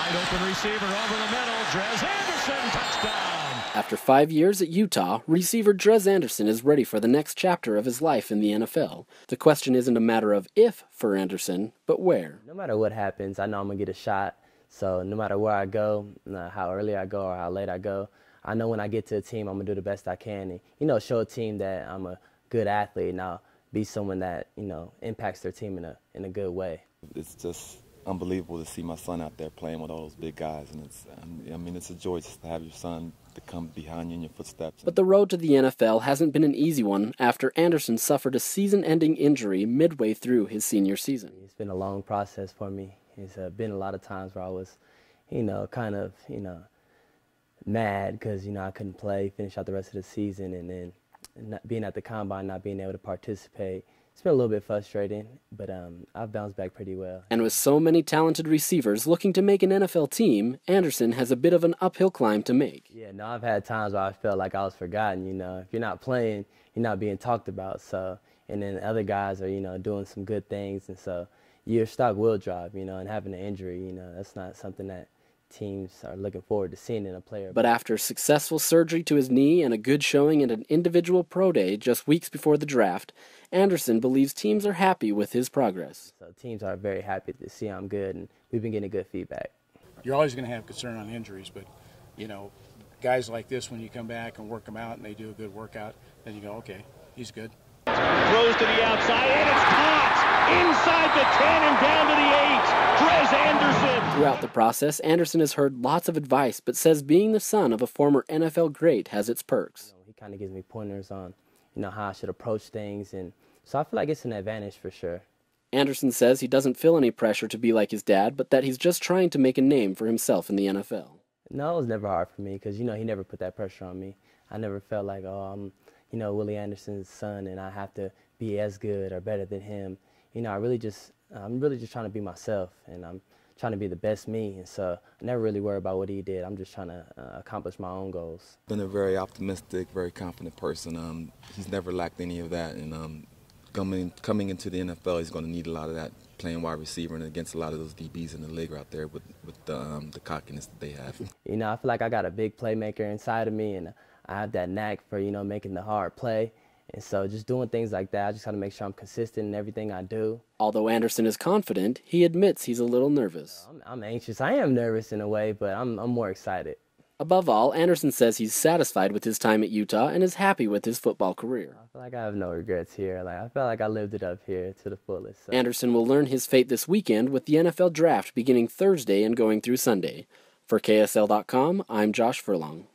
Wide open receiver over the middle. Dres Anderson, touchdown. After 5 years at Utah, receiver Dres Anderson is ready for the next chapter of his life in the NFL. The question isn't a matter of if for Anderson, but where. No matter what happens, I know I'm going to get a shot. So no matter where I go, how early I go or how late I go, I know when I get to a team, I'm going to do the best I can and, show a team that I'm a good athlete and I'll be someone that, impacts their team in a good way. It's just unbelievable to see my son out there playing with all those big guys, and it's a joy just to have your son to come behind you in your footsteps. But the road to the NFL hasn't been an easy one after Anderson suffered a season-ending injury midway through his senior season. It's been a long process for me. It's been a lot of times where I was, mad because, I couldn't play, finish out the rest of the season, and then not being at the combine, not being able to participate. It's been a little bit frustrating, but I've bounced back pretty well. And with so many talented receivers looking to make an NFL team, Anderson has a bit of an uphill climb to make. Yeah, no, I've had times where I felt like I was forgotten, If you're not playing, you're not being talked about, so. And then other guys are, doing some good things, and so your stock will drop, and having an injury, that's not something that teams are looking forward to seeing in a player. But after successful surgery to his knee and a good showing at an individual pro day just weeks before the draft, Anderson believes teams are happy with his progress. So teams are very happy to see I'm good, and we've been getting good feedback. You're always going to have concern on injuries, but, guys like this, when you come back and work them out and they do a good workout, then you go, okay, he's good. Throws to the outside, and it's caught inside the 10 and down to the 8. Dres Anderson. Throughout the process, Anderson has heard lots of advice, but says being the son of a former NFL great has its perks. He kind of gives me pointers on, how I should approach things, and so I feel like it's an advantage for sure. Anderson says he doesn't feel any pressure to be like his dad, but that he's just trying to make a name for himself in the NFL. No, it was never hard for me because, he never put that pressure on me. I never felt like, I'm Willie Anderson's son and I have to be as good or better than him. I'm really just trying to be myself, and I'm trying to be the best me, and so I never really worry about what he did. I'm just trying to accomplish my own goals. Been a very optimistic, very confident person. He's never lacked any of that, and coming into the NFL, he's going to need a lot of that, playing wide receiver and against a lot of those DBs in the league out there with the cockiness that they have. I feel like I got a big playmaker inside of me, and I have that knack for, making the hard play. And so just doing things like that, I just got to make sure I'm consistent in everything I do. Although Anderson is confident, he admits he's a little nervous. I'm anxious. I am nervous in a way, but I'm more excited. Above all, Anderson says he's satisfied with his time at Utah and is happy with his football career. I feel like I have no regrets here. I feel like I lived it up here to the fullest. So. Anderson will learn his fate this weekend with the NFL Draft beginning Thursday and going through Sunday. For KSL.com, I'm Josh Furlong.